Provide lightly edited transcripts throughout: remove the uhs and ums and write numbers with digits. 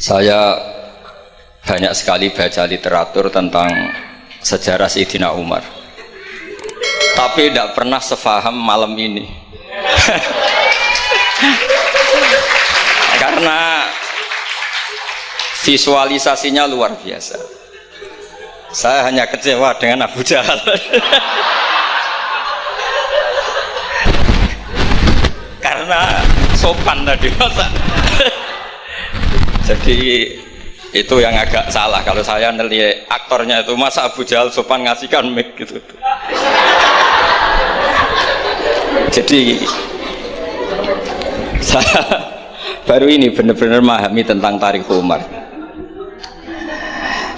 Saya banyak sekali baca literatur tentang sejarah Sayyidina Umar, tapi tidak pernah sefaham malam ini. Karena visualisasinya luar biasa. Saya hanya kecewa dengan Abu Jahal. Karena sopan tadi masa. Jadi itu yang agak salah kalau saya nelihat aktornya itu, masa Abu Jahal sopan ngasihkan mic gitu. Jadi saya baru ini benar-benar memahami tentang tarikh Umar.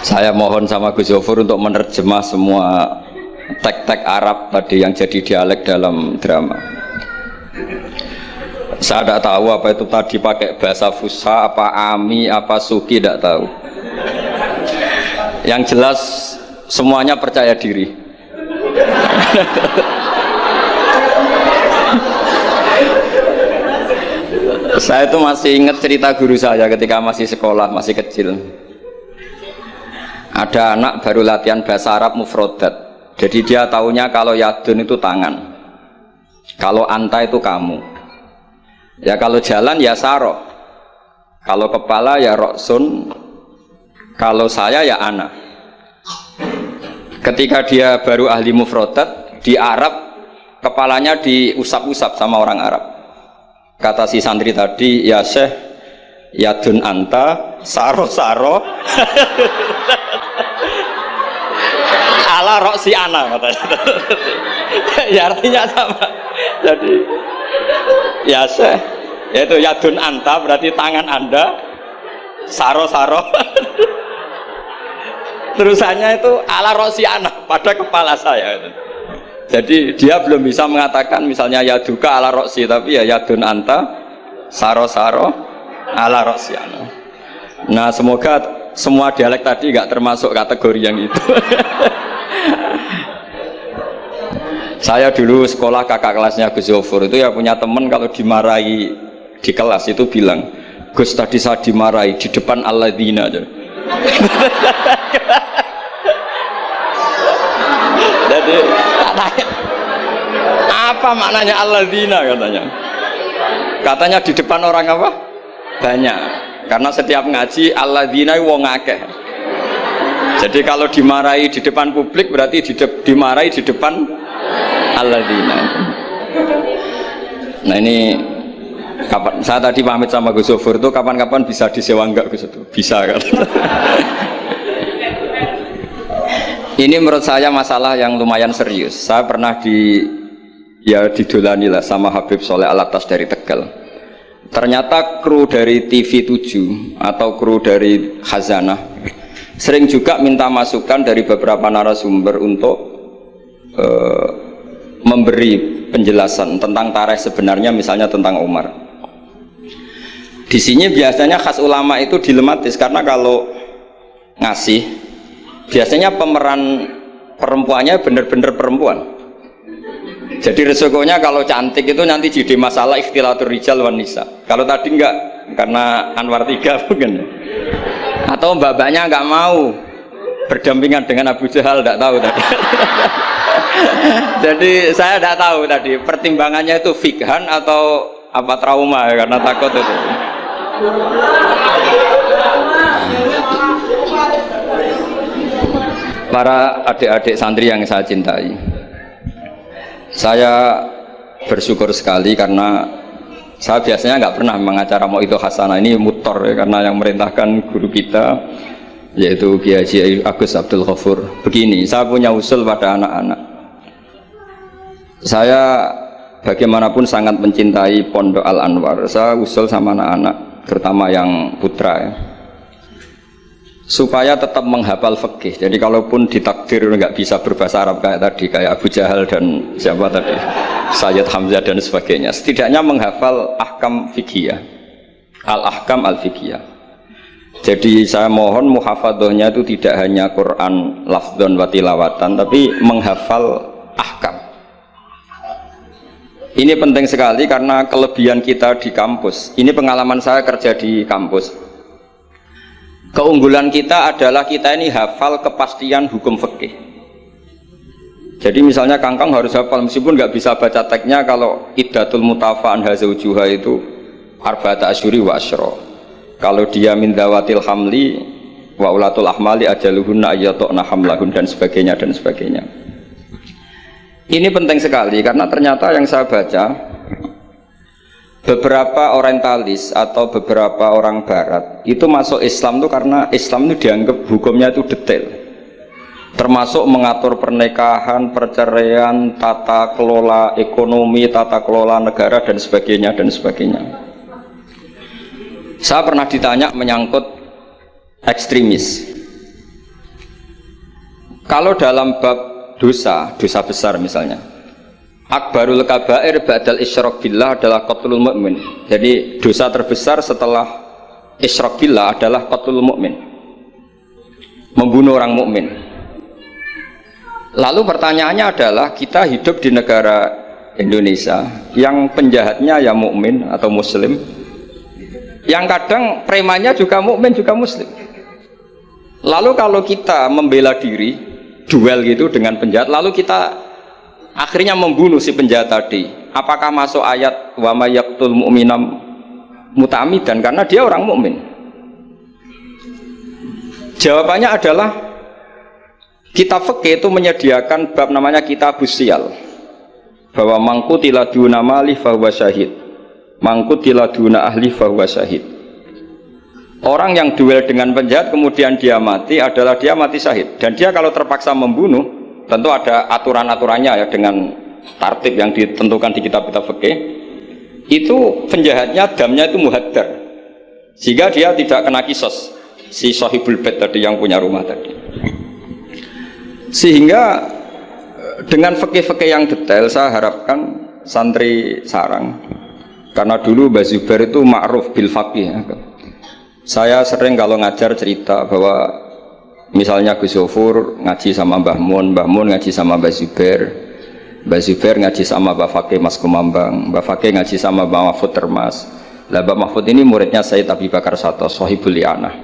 Saya mohon sama Gus Zofur untuk menerjemah semua teks-teks Arab tadi yang jadi dialek dalam drama. Saya tidak tahu apa itu tadi pakai bahasa Fusha, apa Ami, apa Suki, tidak tahu. Yang jelas semuanya percaya diri. Saya itu masih ingat cerita guru saya ketika masih sekolah, masih kecil. Ada anak baru latihan bahasa Arab mufrodat. Jadi dia taunya kalau yadun itu tangan, kalau anta itu kamu. Ya kalau jalan ya saro, kalau kepala ya roksun, kalau saya ya ana. Ketika dia baru ahli mufrodat di Arab, kepalanya diusap-usap sama orang Arab. Kata si santri tadi, ya Syekh, yadun anta, saro-saro ala roksi ana, katanya. Ya artinya sama. Jadi ya Syekh, yaitu yadun anta berarti tangan anda, saro-saro terusannya itu ala roksi ana, pada kepala saya. Jadi dia belum bisa mengatakan misalnya yaduka ala roksi, tapi ya yadun anta, saro-saro ala roksi ana. Nah semoga semua dialek tadi nggak termasuk kategori yang itu. Saya dulu sekolah kakak kelasnya Gus Zofur itu ya punya temen kalau dimarahi di kelas itu bilang, Gus tadi saya dimarahi di depan alladzina aja. Jadi apa maknanya alladzina katanya? Katanya di depan orang apa? Banyak. Karena setiap ngaji alladzina wong akeh. Jadi kalau dimarahi di depan publik berarti dimarahi di depan alladzina. Nah ini kapan saya tadi pamit sama Gus Zofur itu kapan-kapan bisa disewa enggak Gus itu? Bisa kan? Ini menurut saya masalah yang lumayan serius. Saya pernah didolani lah sama Habib Soleh Alatas dari Tegal. Ternyata kru dari TV 7 atau kru dari Khazanah sering juga minta masukan dari beberapa narasumber untuk memberi penjelasan tentang tarikh sebenarnya, misalnya tentang Umar. Di sini biasanya khas ulama itu dilematis karena kalau ngasih biasanya pemeran perempuannya benar-benar perempuan. Jadi resikonya kalau cantik itu nanti jadi masalah ikhtilatur rijal wan nisa. Kalau tadi enggak, karena Anwar 3 mungkin. Atau mbak-mbaknya enggak mau berdampingan dengan Abu Jahal, enggak tahu tadi. Jadi saya tidak tahu tadi pertimbangannya itu fikhan atau apa trauma ya, karena takut itu. Para adik-adik santri yang saya cintai, saya bersyukur sekali karena saya biasanya nggak pernah mengacara mau itu hasanah, ini mutor ya, karena yang merintahkan guru kita yaitu Kiai Haji Agus Abdul Ghafur. Begini, saya punya usul pada anak-anak. Saya bagaimanapun sangat mencintai Pondok Al Anwar. Saya usul sama anak-anak, terutama yang putra ya, supaya tetap menghafal fikih. Jadi kalaupun ditakdir nggak bisa berbahasa Arab kayak tadi, kayak Abu Jahal dan siapa tadi, Sayyid Hamzah dan sebagainya, setidaknya menghafal ahkam fikih, al-ahkam al-fikih. Jadi saya mohon muhafadzahnya itu tidak hanya Quran lafdzon wa tilawatan, tapi menghafal ahkam. Ini penting sekali karena kelebihan kita di kampus. Ini pengalaman saya kerja di kampus. Keunggulan kita adalah kita ini hafal kepastian hukum fikih. Jadi misalnya Kangkang harus hafal meskipun nggak bisa baca teksnya, kalau iddatul mutafa'an hazaujuha itu arba'ata asyuri wa asyra. Kalau dia min dawatil hamli wa ulatul ahmali ajaluhunna ayyatuna hamlahun dan sebagainya dan sebagainya. Ini penting sekali karena ternyata yang saya baca beberapa orientalis atau beberapa orang barat itu masuk Islam itu karena Islam itu dianggap hukumnya itu detail, termasuk mengatur pernikahan, perceraian, tata kelola ekonomi, tata kelola negara dan sebagainya dan sebagainya. Saya pernah ditanya menyangkut ekstremis. Kalau dalam bab dosa besar misalnya, akbarul kabair ba'dal isyrak billah adalah qatlul mu'min. Jadi dosa terbesar setelah isyrak billah adalah qatlul mu'min, membunuh orang mukmin. Lalu pertanyaannya adalah, kita hidup di negara Indonesia yang penjahatnya ya mukmin atau muslim, yang kadang premannya juga mukmin juga muslim. Lalu kalau kita membela diri duel gitu dengan penjahat, lalu kita akhirnya membunuh si penjahat tadi, apakah masuk ayat wa may yaqtul mu'minam muta'ammidan karena dia orang mukmin? Jawabannya adalah kitab fikih itu menyediakan bab namanya kitabus siyal, bahwa mangkutila duna mali fahuwa syahid, mangkutila duna ahli fahuwa syahid. Orang yang duel dengan penjahat kemudian dia mati adalah dia mati syahid, dan dia kalau terpaksa membunuh tentu ada aturan-aturannya ya, dengan tartib yang ditentukan di kitab-kitab fikih. Itu penjahatnya damnya itu muhaddar, sehingga dia tidak kena kisos si sahibul bait tadi yang punya rumah tadi. Sehingga dengan fikih-fikih yang detail saya harapkan santri sarang, karena dulu Mbah Zubair itu ma'ruf bil faqih ya. Saya sering kalau ngajar cerita bahwa misalnya Gus Zofur ngaji sama Mbah Mun ngaji sama Mbah Zubair ngaji sama Mbah Fakih Mas Kumambang, Mbah Fakih ngaji sama Mbah Mahfud Termas. Lah Mbah Mahfud ini muridnya Sayyid Abi Bakar Sato, Sohibul Li'anah.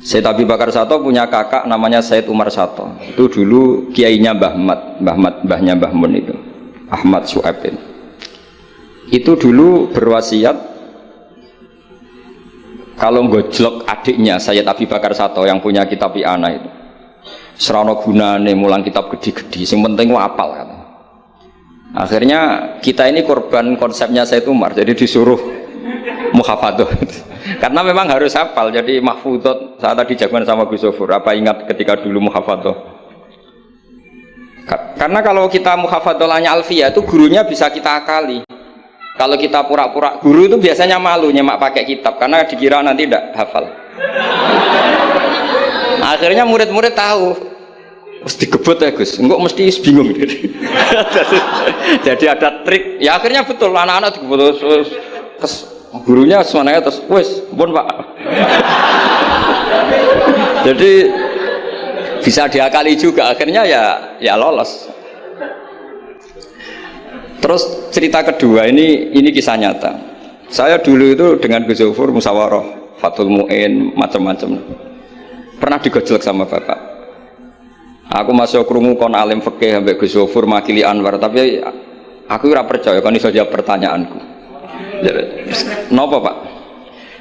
Sayyid Abi Bakar Sato punya kakak namanya Sayyid Umar Sato. Itu dulu kiainya mbahnya Mbah Mun itu, Ahmad Su'aib. Itu dulu berwasiat kalau ngojlok adiknya Sayyid Abi Bakar Sato yang punya kitab Li'anah itu, serana gunane mulang kitab gede-gede, yang penting apal kan. Akhirnya kita ini korban konsepnya Sayyid Umar, jadi disuruh muhafadzah karena memang harus hafal. Jadi mahfudot saat tadi jagoan sama Gus Zofur, apa ingat ketika dulu muhafadzah? Karena kalau kita muhafadzahnya alfiyah itu gurunya bisa kita akali. Kalau kita pura-pura guru itu biasanya malu nyemak pakai kitab karena dikira nanti tidak hafal. Akhirnya murid-murid tahu, mesti gebut ya Gus, enggak mesti bingung. Jadi ada trik. Ya akhirnya betul anak-anak digebut terus gurunya semuanya terus wes, pun Pak. Jadi bisa diakali juga, akhirnya ya lolos. Terus cerita kedua ini kisah nyata. Saya dulu itu dengan Gus Zofur musyawarah, Fathul Mu'in, macam-macam. Pernah digojlok sama bapak. Aku masuk krungu kon alim fikih ambek Gus Zofur makili Anwar, tapi aku ora percaya kan iso jawab pertanyaanku. Napa Pak?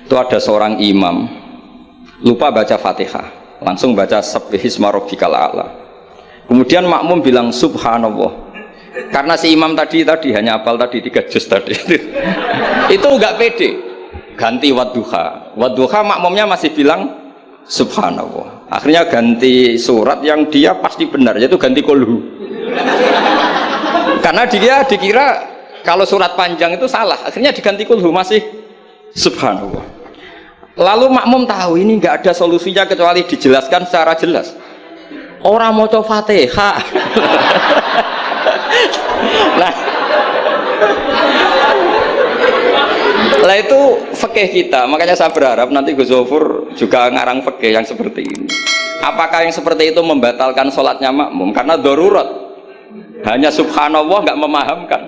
Itu ada seorang imam lupa baca Fatihah, langsung baca Sabbihisma rabbikal a'la. Kemudian makmum bilang subhanallah. Karena si imam tadi hanya hafal tadi 3 juz tadi. Itu enggak pede. Ganti wadduha. Wadduha makmumnya masih bilang subhanallah. Akhirnya ganti surat yang dia pasti benar, yaitu ganti kulhu. Karena dia dikira kalau surat panjang itu salah, akhirnya diganti kulhu masih subhanallah. Lalu makmum tahu ini enggak ada solusinya kecuali dijelaskan secara jelas. Orang mau coba Fatihah. Lah itu fikih kita. Makanya saya berharap nanti Gus Zofur juga ngarang fikih yang seperti ini. Apakah yang seperti itu membatalkan sholatnya makmum? Karena darurat, hanya subhanallah nggak memahamkan.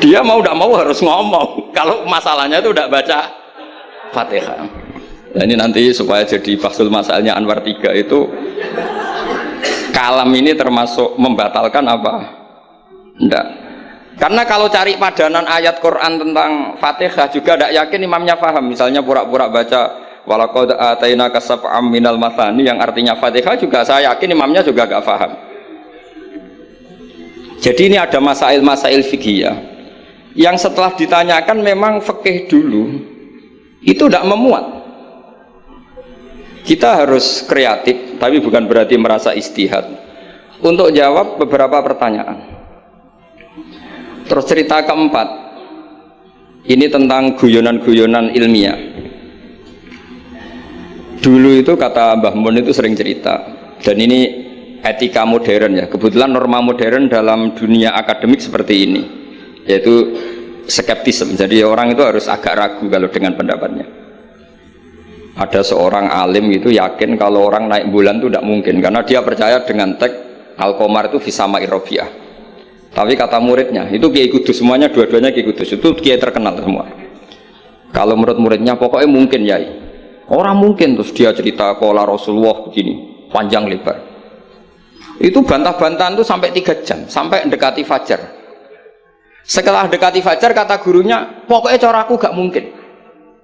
Dia mau tidak mau harus ngomong. Kalau masalahnya itu tidak baca Fatihah. Nah, ini nanti supaya jadi Fathul Masalnya Anwar 3 itu kalam ini termasuk membatalkan apa? Enggak. Karena kalau cari padanan ayat Quran tentang Fatihah juga tidak yakin imamnya paham. Misalnya pura-pura baca walaqad atainaka sab'am minal mathani yang artinya Fatihah juga saya yakin imamnya juga gak paham. Jadi ini ada masail-masail fiqhiyah yang setelah ditanyakan memang fikih dulu itu tidak memuat. Kita harus kreatif, tapi bukan berarti merasa istihad untuk jawab beberapa pertanyaan. Terus cerita keempat, ini tentang guyonan-guyonan ilmiah. Dulu itu kata Mbah Mun itu sering cerita, dan ini etika modern ya. Kebetulan norma modern dalam dunia akademik seperti ini, yaitu skeptisme. Jadi orang itu harus agak ragu kalau dengan pendapatnya. Ada seorang alim itu yakin kalau orang naik bulan itu tidak mungkin karena dia percaya dengan teks Al-Qamar itu fisama irobiah. Tapi kata muridnya itu Kiai Kudus, semuanya dua-duanya Kiai Kudus itu Kiai terkenal semua. Kalau menurut muridnya pokoknya mungkin ya. Orang mungkin terus dia cerita kola Rasulullah begini panjang lebar. Itu bantah-bantahan itu sampai 3 jam sampai mendekati fajar. Setelah mendekati fajar kata gurunya pokoknya cara aku gak mungkin.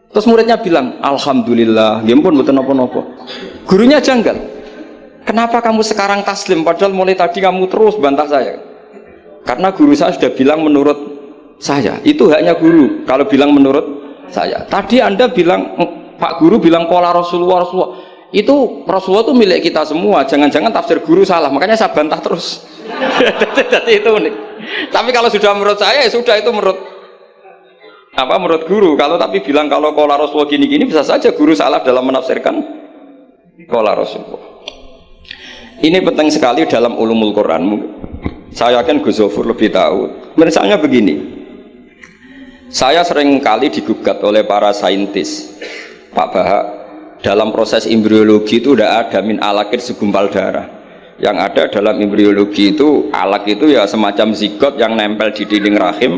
Terus muridnya bilang, alhamdulillah, ya ampun betul nopo-nopo. Gurunya janggal. Kenapa kamu sekarang taslim padahal mulai tadi kamu terus bantah saya? Karena guru saya sudah bilang menurut saya. Itu haknya guru kalau bilang menurut saya. Tadi Anda bilang Pak Guru bilang qala Rasulullah. Itu Rasulullah itu milik kita semua. Jangan-jangan tafsir guru salah. Makanya saya bantah terus. Jadi itu unik. Tapi kalau sudah menurut saya ya sudah itu menurut guru. Kalau tapi bilang kalau qala Rasulullah gini-gini bisa saja guru salah dalam menafsirkan qala Rasulullah. Ini penting sekali dalam ulumul Quran. Saya yakin Gus Zofur lebih tahu. Misalnya begini, saya sering kali digugat oleh para saintis, Pak Bahak, dalam proses embriologi itu tidak ada min alakid segumpal darah. Yang ada dalam embriologi itu alak itu ya semacam zigot yang nempel di dinding rahim.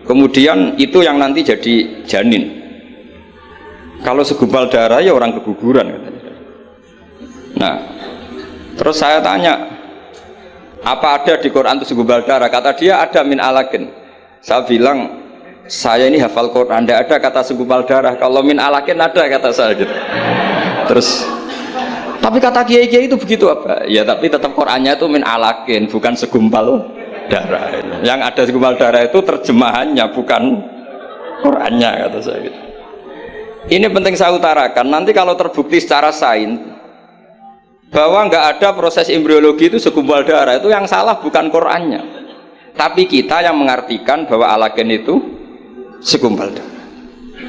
Kemudian itu yang nanti jadi janin. Kalau segumpal darah ya orang keguguran katanya. Nah, terus saya tanya, apa ada di Quran itu segumpal darah? Kata dia ada min alakin. Saya bilang, saya ini hafal Quran, tidak ada kata segumpal darah. Kalau min alakin ada kata saya gitu. Terus, tapi kata kiai-kiai itu begitu apa? Ya tapi tetap Qurannya itu min alakin, bukan segumpal darah. Yang ada segumpal darah itu terjemahannya bukan Qurannya kata saya gitu. Ini penting saya utarakan. Nanti kalau terbukti secara sains bahwa nggak ada proses embriologi itu segumpal darah, itu yang salah bukan Qurannya, tapi kita yang mengartikan bahwa alakin itu segumpal darah.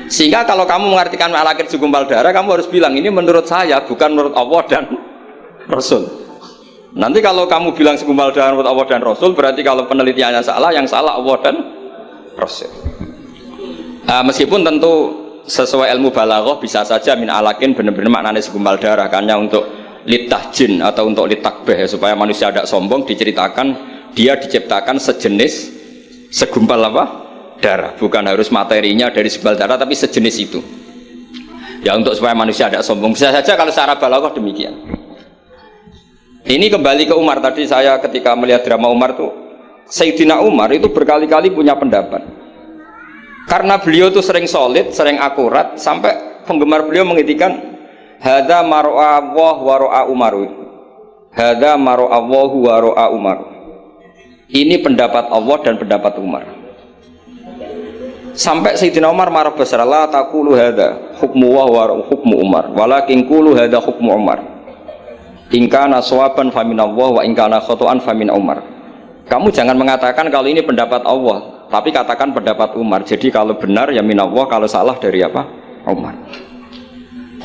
Sehingga kalau kamu mengartikan alakin segumpal darah, kamu harus bilang ini menurut saya bukan menurut Allah dan Rasul. Nanti kalau kamu bilang segumpal darah menurut Allah dan Rasul, berarti kalau penelitiannya salah, yang salah Allah dan Rasul. Meskipun tentu sesuai ilmu balaghah bisa saja min alakin benar-benar maknanya segumpal darah, karena untuk litahjin atau untuk litakbeh supaya manusia tidak sombong, diceritakan dia diciptakan sejenis segumpal apa? Darah, bukan harus materinya dari segumpal darah tapi sejenis itu. Ya untuk supaya manusia tidak sombong. Bisa saja kalau secara balaghah demikian. Ini kembali ke Umar tadi, saya ketika melihat drama Umar tuh, Sayyidina Umar itu berkali-kali punya pendapat. Karena beliau itu sering solid, sering akurat, sampai penggemar beliau mengintikan hadza mar'a Allah wa ra'a Umar. Hadza mar'a Allah wa ra'a Umar. Ini pendapat Allah dan pendapat Umar. Sampai Sayyidina Umar marah besar, la taqulu hadza hukmu wa hukmu Umar, walakin qulu hadza hukmu Umar. In kana shawaban fa min Allah wa in kana khata'an fa min Umar. Kamu jangan mengatakan kalau ini pendapat Allah, tapi katakan pendapat Umar. Jadi kalau benar ya min Allah, kalau salah dari apa? Umar.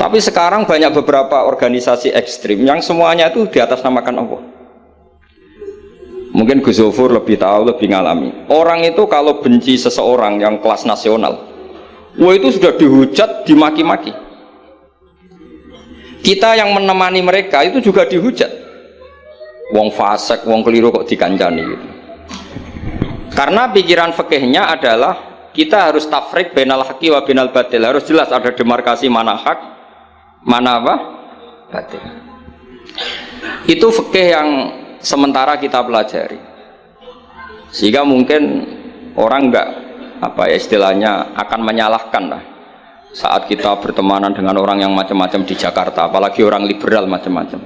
Tapi sekarang banyak beberapa organisasi ekstrim yang semuanya itu di atas namakan Allah. Mungkin Gus Zofur lebih tahu, lebih ngalami. Orang itu kalau benci seseorang yang kelas nasional, wah itu sudah dihujat, dimaki-maki. Kita yang menemani mereka itu juga dihujat. Wong fasik, wong keliru kok dikancani gitu. Karena pikiran fikihnya adalah kita harus tafrik bainal haqqi wa bainal batil. Harus jelas ada demarkasi mana hak, mana apa? Batin. Itu fikih yang sementara kita pelajari. Sehingga mungkin orang enggak apa ya istilahnya akan menyalahkan lah saat kita bertemanan dengan orang yang macam-macam di Jakarta, apalagi orang liberal macam-macam.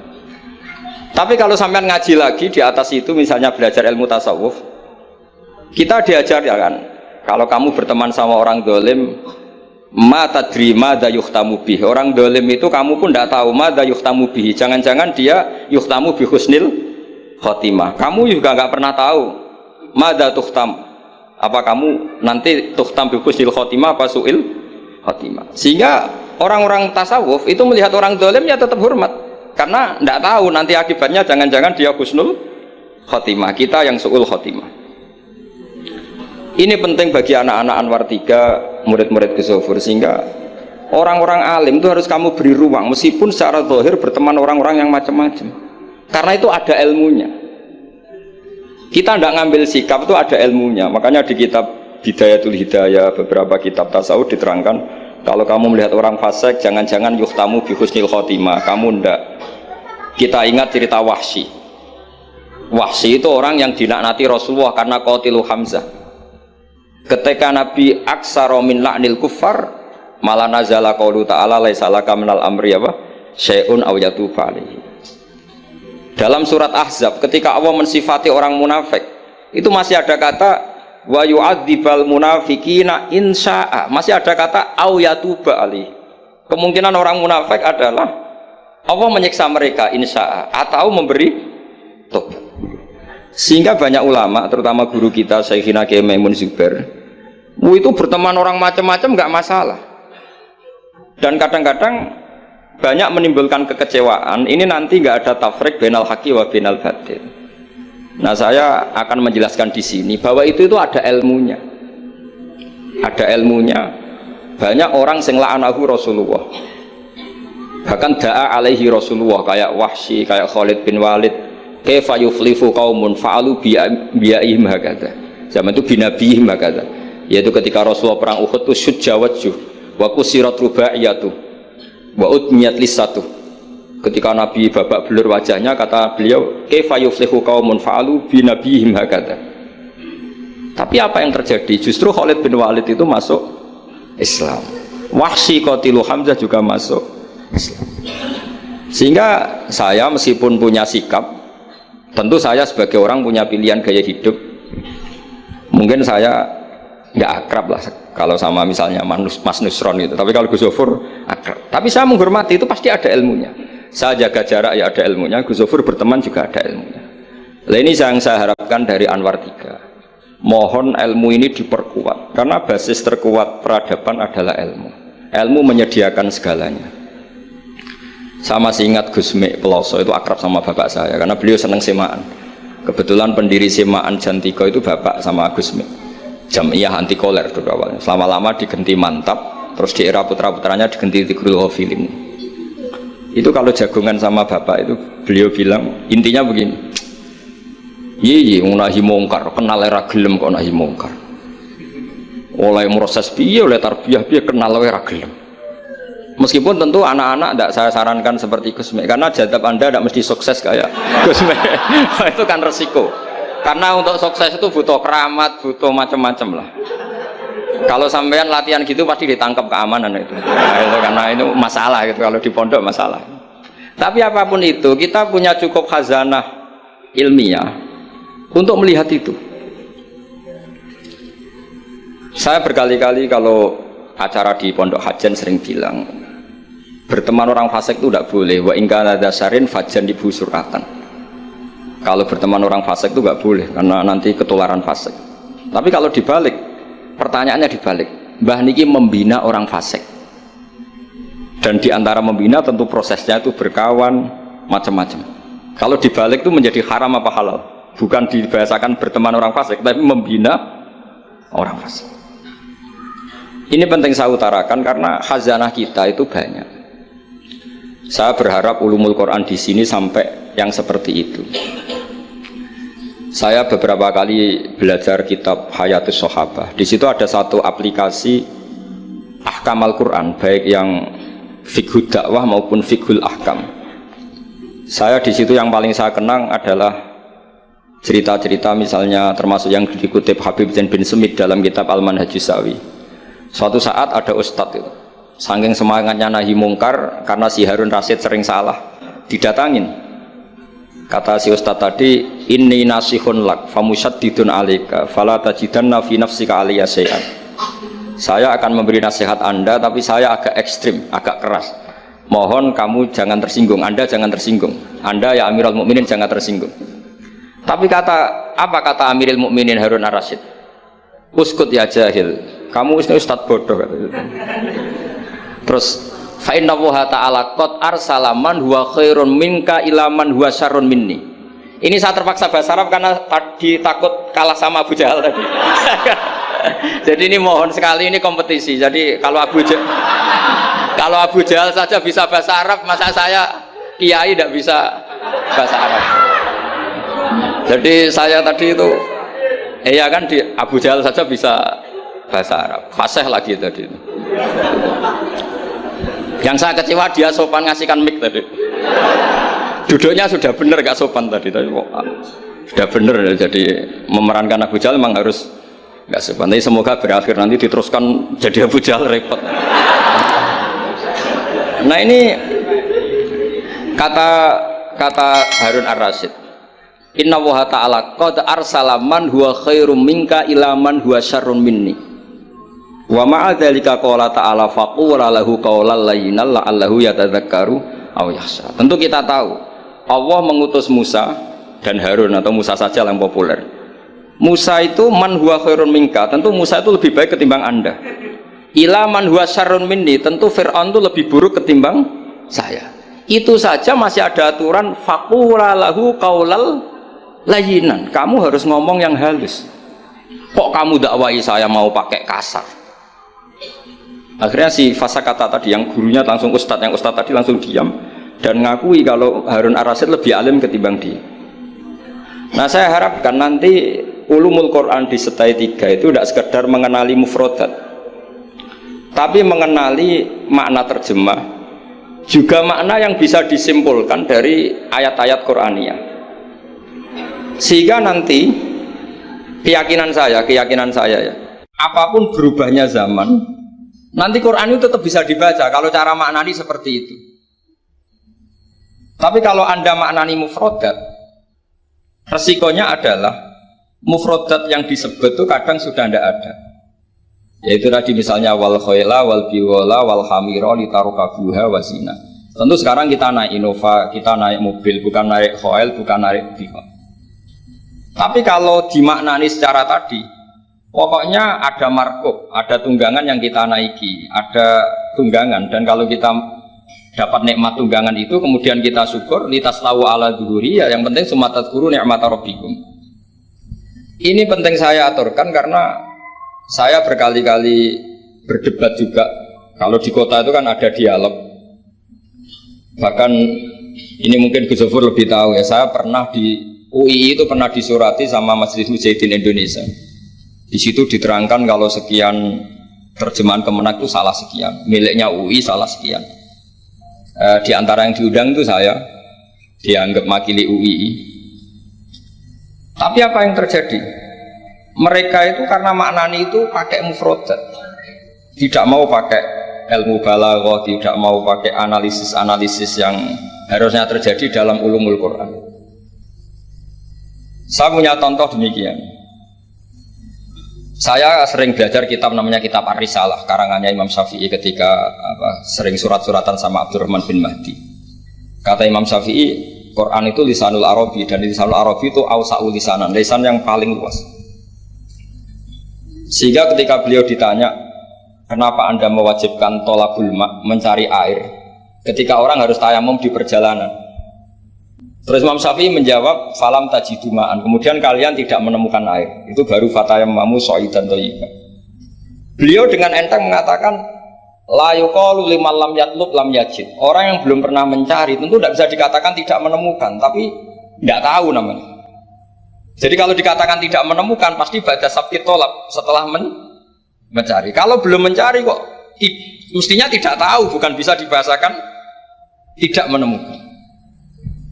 Tapi kalau sampean ngaji lagi di atas itu, misalnya belajar ilmu tasawuf, kita diajar ya kan, kalau kamu berteman sama orang dolim, ma tadri madza yuhtamu bih. Orang dolim itu kamu pun tidak tahu madza yuhtamu bih. Jangan-jangan dia yuhtamu bi husnil khotimah. Kamu juga nggak pernah tahu madza tuhtam. Apa kamu nanti tuhtam bi husnil khotimah apa suil khotimah. Sehingga orang-orang tasawuf itu melihat orang dolim ya tetap hormat. Karena tidak tahu nanti akibatnya jangan-jangan dia husnul khotimah, kita yang suul khotimah. Ini penting bagi anak-anak Anwar 3, murid-murid Gus Zofur, sehingga orang-orang alim itu harus kamu beri ruang meskipun secara zahir berteman orang-orang yang macam-macam. Karena itu ada ilmunya. Kita tidak ngambil sikap itu ada ilmunya. Makanya di kitab Bidayatul Hidayah, beberapa kitab tasawuf diterangkan, kalau kamu melihat orang fasik, jangan-jangan yuhtamu bi husnil khotimah, kamu ndak. Kita ingat cerita Wahsy. Wahsy itu orang yang dilaknati Rasulullah karena qatilu Hamzah. Ketika Nabi aksara min la'nil kuffar, malah nazala qaulu ta'ala laisa laka minal amri apa? Syai'un aw yatuba alaihi. Dalam surat Ahzab ketika Allah mensifati orang munafik, itu masih ada kata wa yu'adzibal munafiqina insya'a, masih ada kata aw yatuba alaihi. Kemungkinan orang munafik adalah Allah menyiksa mereka insya'a atau memberi tobat. Sehingga banyak ulama, terutama guru kita Syekhina Kiai Maimun Zubair, itu berteman orang macam-macam nggak masalah. Dan kadang-kadang banyak menimbulkan kekecewaan. Ini nanti nggak ada tafrik bainal haqqi wa bainal batil. Nah, saya akan menjelaskan di sini bahwa itu ada ilmunya. Ada ilmunya. Banyak orang sing la'anahu Rasulullah. Bahkan da'a alaihi Rasulullah, kayak Wahsy, kayak Khalid bin Walid, kaifa yuflifu qaumun fa'alu bi'aihim hakadha. Zaman itu binabihim hakadha. Yaitu ketika Rasulullah perang Uhud itu syujja wajhuh wa kusirat rubaiyatu wa udmiyat lisatu. Ketika Nabi babak belur wajahnya, kata beliau, kaifa yuflihu qaumun fa'alu binabihim hakadha. Tapi apa yang terjadi? Justru Khalid bin Walid itu masuk Islam. Wahsy qatilu Hamzah juga masuk Islam. Sehingga saya meskipun punya sikap, tentu saya sebagai orang punya pilihan gaya hidup. Mungkin saya nggak akrab lah kalau sama misalnya Mas Nusron gitu, tapi kalau Gus Zofur akrab. Tapi saya menghormati, itu pasti ada ilmunya. Saya jaga jarak ya ada ilmunya, Gus Zofur berteman juga ada ilmunya. Nah, ini yang saya harapkan dari Anwar 3. Mohon ilmu ini diperkuat, karena basis terkuat peradaban adalah ilmu. Ilmu menyediakan segalanya. Saya masih ingat Gus Mek Peloso itu akrab sama bapak saya karena beliau senang semaan. Kebetulan pendiri semaan Jantiko itu bapak sama Gus Mek. Jamiyah anti koler dulu awalnya. Selama-lama diganti Mantap, terus di era putra-putranya diganti Tigrul Ghafilin. Itu kalau jagungan sama bapak itu beliau bilang intinya begini. Iya, nahi mungkar, kenal era gelem kok nahi mungkar. Oleh proses piye, oleh tarbiyah piye kenal era gelem. Meskipun tentu anak-anak tidak saya sarankan seperti Gus Mek, karena jadab Anda tidak mesti sukses kayak Gus Mek. Itu kan resiko. Karena untuk sukses itu butuh keramat, butuh macam-macam lah. Kalau sampean latihan gitu pasti ditangkap keamanan itu. Nah, itu karena itu masalah gitu kalau di pondok masalah. Tapi apapun itu, kita punya cukup khazanah ilmiah untuk melihat itu. Saya berkali-kali kalau acara di Pondok Hajan sering bilang berteman orang fasik itu tidak boleh. Wa in kana dasarin fajan ibu suratan. Kalau berteman orang fasik itu nggak boleh karena nanti ketularan fasik. Tapi kalau dibalik, pertanyaannya dibalik, Mbah Niki membina orang fasik, dan diantara membina tentu prosesnya itu berkawan macam-macam. Kalau dibalik itu menjadi haram apa halal? Bukan dibahasakan berteman orang fasik, tapi membina orang fasik. Ini penting saya utarakan karena khazanah kita itu banyak. Saya berharap ulumul Quran di sini sampai yang seperti itu. Saya beberapa kali belajar kitab Hayatus Sahabah. Di situ ada satu aplikasi ahkam Al-Quran, baik yang fiqhul dakwah maupun fiqhul ahkam. Saya di situ yang paling saya kenang adalah cerita-cerita misalnya termasuk yang dikutip Habib Zain bin Sumit dalam kitab Al-Manhajus Sawi. Suatu saat ada ustadz itu, saking semangatnya nahi mungkar karena si Harun Rasyid sering salah, didatangin. Kata si ustadz tadi, inni nasihun lak famusyaddidun alika fala tajidanna fi nafsika aliyya syai'an. Saya akan memberi nasihat Anda tapi saya agak ekstrim, agak keras. Mohon kamu jangan tersinggung, Anda jangan tersinggung. Anda ya Amirul Mukminin jangan tersinggung. Tapi apa kata Amirul Mukminin Harun Ar-Rasyid? Uskut ya jahil. Kamu ustadz bodoh kata. Terus fa inna Allaha ta'ala qad arsala man huwa khairun minka ila man huwa syarrun minni. Ini saya terpaksa bahasa Arab karena tadi takut kalah sama Abu Jahal tadi. Jadi ini mohon sekali ini kompetisi. Jadi kalau Abu Jahal saja bisa bahasa Arab, masa saya kiai tidak bisa bahasa Arab. Jadi saya tadi itu iya kan di Abu Jahal saja bisa bahasa Arab, fasih lagi tadi. Yang saya kecewa dia sopan ngasihkan mic tadi. Duduknya sudah benar gak sopan tadi sudah benar, jadi memerankan Abu Jahal memang harus gak sopan. Tapi semoga berakhir nanti diteruskan jadi Abu Jahal repot. Nah ini kata Harun Ar-Rasyid, inna Allaha ta'ala qad arsala man huwa khairum minka ila man huwa syarrun minni. Wa ma'a dzalika qala ta'ala faqula lahu qawlan layyinan la'allahu yatadzakkaru aw yakhsha. Tentu kita tahu Allah mengutus Musa dan Harun, atau Musa saja yang populer. Musa itu man huwa khairun minka, tentu Musa itu lebih baik ketimbang Anda. Ila man huwa syarrun minni, tentu Fir'aun itu lebih buruk ketimbang saya. Itu saja masih ada aturan faqula lahu qawlan layyinan. Kamu harus ngomong yang halus. Kok kamu dakwai saya mau pakai kasar? Akhirnya si Fasakata tadi yang gurunya langsung ustadz, yang ustadz tadi langsung diam dan ngakui kalau Harun Ar-Rasyid lebih alim ketimbang dia. Nah saya harapkan nanti ulumul Quran di setai 3 itu tidak sekedar mengenali mufrodat, tapi mengenali makna terjemah, juga makna yang bisa disimpulkan dari ayat-ayat Qur'aniyah. Sehingga nanti keyakinan saya ya, apapun berubahnya zaman, nanti Quran itu tetap bisa dibaca kalau cara maknani seperti itu. Tapi kalau Anda maknani mufrodat, resikonya adalah mufrodat yang disebut itu kadang sudah tidak ada. Yaitu tadi misalnya wal khayla wal biwala wal hamira litarukabuha wazina. Tentu sekarang kita naik Innova, kita naik mobil, bukan naik khayl, bukan naik biwala. Tapi kalau dimaknani secara tadi, pokoknya ada markup, ada tunggangan yang kita naiki, ada tunggangan, dan kalau kita dapat nikmat tunggangan itu kemudian kita syukur litaslawu ala dhuhuri, ya yang penting sumatat guru nikmata rabbikum. Ini penting saya aturkan karena saya berkali-kali berdebat juga. Kalau di kota itu kan ada dialog, bahkan ini mungkin Gus Zafur lebih tahu ya, saya pernah di UII itu pernah disurati sama Majelis Mujahidin Indonesia. Di situ diterangkan kalau sekian terjemahan Kemenak itu salah sekian, miliknya UI salah sekian. Di antara yang diundang itu saya, dianggap makili UII. Tapi apa yang terjadi? Mereka itu karena maknani itu pakai mufrodat, tidak mau pakai ilmu balaghah, tidak mau pakai analisis-analisis yang harusnya terjadi dalam ulumul Quran. Saya punya contoh demikian. Saya sering belajar kitab namanya kitab Ar-Risalah, karangannya Imam Syafi'i ketika sering surat-suratan sama Abdurrahman bin Mahdi. Kata Imam Syafi'i, Quran itu lisanul Arabi, dan lisanul Arabi itu awsa'ul lisanan, lisan yang paling luas. Sehingga ketika beliau ditanya, kenapa Anda mewajibkan tolabul ma', mencari air, ketika orang harus tayamum di perjalanan? Terus Imam Syafi'i menjawab, falam tajiduma'an, kemudian kalian tidak menemukan air, itu baru fatayammamu so'idan thayyiban. Beliau dengan enteng mengatakan, la yuqalu liman lam yatlub lam yajid. Orang yang belum pernah mencari tentu tidak bisa dikatakan tidak menemukan, tapi tidak tahu namanya. Jadi kalau dikatakan tidak menemukan, pasti ba'da sabti tolab, setelah mencari. Kalau belum mencari kok mestinya tidak tahu, bukan bisa dibahasakan tidak menemukan.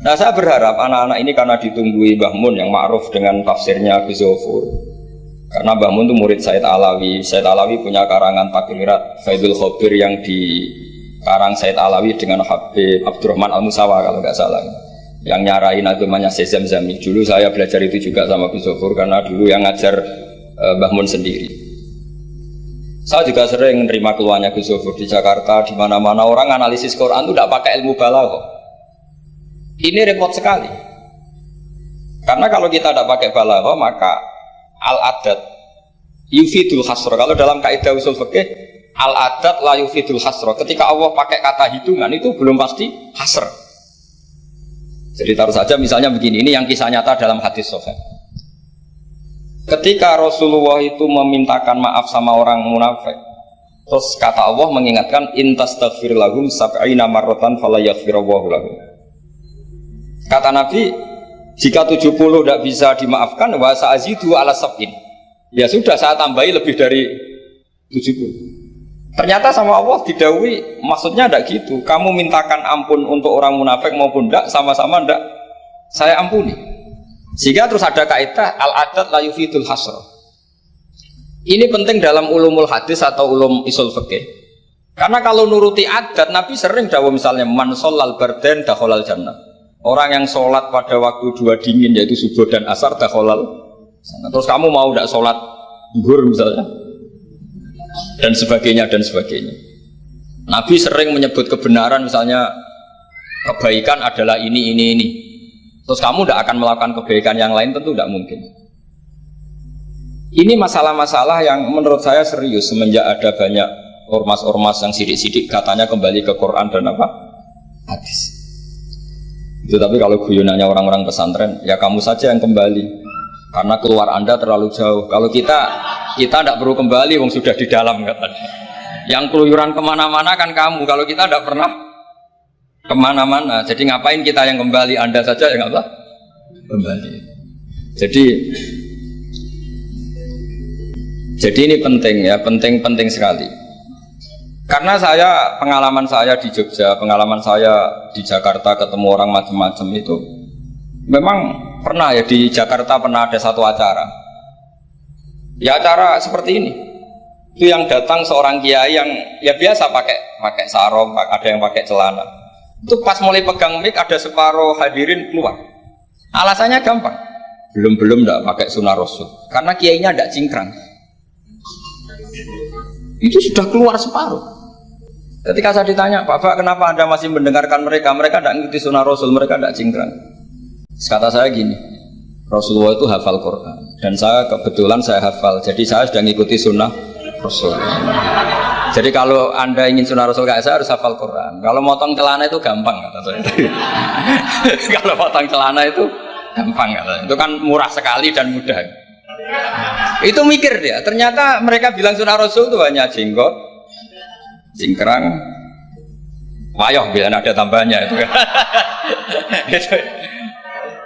Nah saya berharap anak-anak ini karena ditunggui Mbah Mun yang ma'ruf dengan tafsirnya Gus Zofur. Karena Mbah Mun itu murid Said Alawi. Said Alawi punya karangan Takrirat Faidul Khobir yang dikarang Said Alawi dengan Habib Abdurrahman Al-Musawa kalau nggak salah. Yang nyarain agamanya Sezam Zami. Dulu saya belajar itu juga sama Gus Zofur karena dulu yang ngajar Mbah Mun sendiri. Saya juga sering menerima keluhannya Gus Zofur di Jakarta, di mana-mana orang analisis Quran itu tidak pakai ilmu balaghah. Ini repot sekali. Karena kalau kita tidak pakai balaghah maka al-adat yufidul hasra. Kalau dalam kaidah usul fikih al-adat la yufidul hasra. Ketika Allah pakai kata hitungan itu belum pasti hasr. Jadi taruh saja misalnya begini, ini yang kisah nyata dalam hadis sahih. Ketika Rasulullah itu memintakan maaf sama orang munafik, terus kata Allah mengingatkan intastaghfir lahum sab'ina marratan fala yaghfirullahu lahum. Kata Nabi, jika 70 tidak bisa dimaafkan, wa sa'azidu ala sab'in. Ya sudah, saya tambahi lebih dari 70. Ternyata sama Allah didhawuhi, maksudnya tidak gitu. Kamu mintakan ampun untuk orang munafik maupun tidak, sama-sama tidak saya ampuni. Sehingga terus ada kaidah al-adat la yufidul hasra. Ini penting dalam ulumul hadis atau ulum usul fikih. Karena kalau nuruti adat, Nabi sering dawuh misalnya man sholal bardan dakhalal jannah. Orang yang sholat pada waktu dua dingin yaitu subuh dan asar dakhalal. Terus kamu mau tidak sholat zuhur misalnya, dan sebagainya dan sebagainya. Nabi sering menyebut kebenaran, misalnya kebaikan adalah ini. Terus kamu tidak akan melakukan kebaikan yang lain, tentu tidak mungkin. Ini masalah-masalah yang menurut saya serius semenjak ada banyak ormas-ormas yang sidik-sidik katanya kembali ke Quran dan apa? Hadis. Itu tapi kalau guyonannya orang-orang pesantren, ya kamu saja yang kembali. Karena keluar Anda terlalu jauh. Kalau kita tidak perlu kembali, wong sudah di dalam katanya. Yang keluyuran kemana-mana kan kamu. Kalau kita tidak pernah kemana-mana, jadi ngapain kita yang kembali? Anda saja yang apa? Kembali. Jadi ini penting ya, penting sekali. Karena pengalaman saya di Jogja, pengalaman saya di Jakarta ketemu orang macam-macam itu, memang pernah ya di Jakarta pernah ada satu acara. Ya acara seperti ini. Itu yang datang seorang kiai yang ya biasa pakai sarung, ada yang pakai celana. Itu pas mulai pegang mic ada separuh hadirin keluar. Alasannya gampang. Belum enggak pakai sunnah Rasul. Karena kiainya enggak cingkrang. Itu sudah keluar separuh. Ketika saya ditanya, Bapak kenapa Anda masih mendengarkan mereka? Mereka enggak ngikuti sunnah Rasul, mereka enggak cingkrang. Kata saya gini, Rasulullah itu hafal Quran dan saya kebetulan saya hafal, jadi saya sudah ngikuti sunnah Rasul. Jadi kalau Anda ingin sunnah Rasul kayak saya harus hafal Quran. Kalau motong celana itu gampang kata saya. Kalau motong celana itu gampang kata. Itu kan murah sekali dan mudah. Itu mikir dia. Ternyata mereka bilang sunnah Rasul itu hanya jenggot, cingkrang, wayoh bila ada tambahnya itu.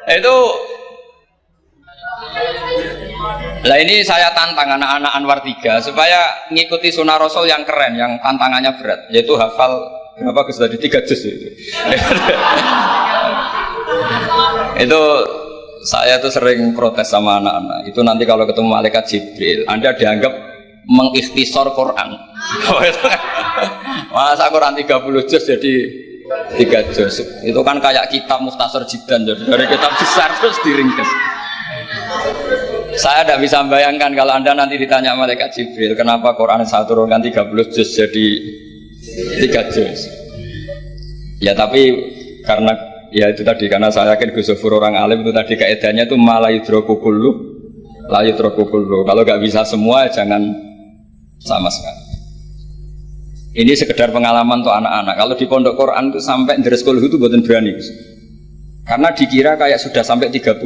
Itu lah ini saya tantang anak-anak Anwar 3 supaya mengikuti sunnah Rasul yang keren, yang tantangannya berat, yaitu hafal berapa Gus tadi 3 juz itu. Itu saya tuh sering protes sama anak-anak. Itu nanti kalau ketemu malaikat Jibril, Anda dianggap mengikhtisar Quran. Masa Quran 30 juz jadi 3 juz. Itu kan kayak kitab Mukhtasar Jiddan, dari kitab besar terus diringkas. Saya tidak bisa membayangkan kalau Anda nanti ditanya malaikat Jibril, kenapa Quran saya turunkan 30 juz jadi 3 juz. Ya tapi karena ya itu tadi, karena saya yakin Gus Zofur orang alim itu tadi kaidahnya itu malayudroku kullu layudroku kullu. Kalau nggak bisa semua jangan sama sekali. Ini sekedar pengalaman untuk anak-anak. Kalau di pondok Quran itu sampai dari sekolah itu buatan berani, karena dikira kayak sudah sampai 30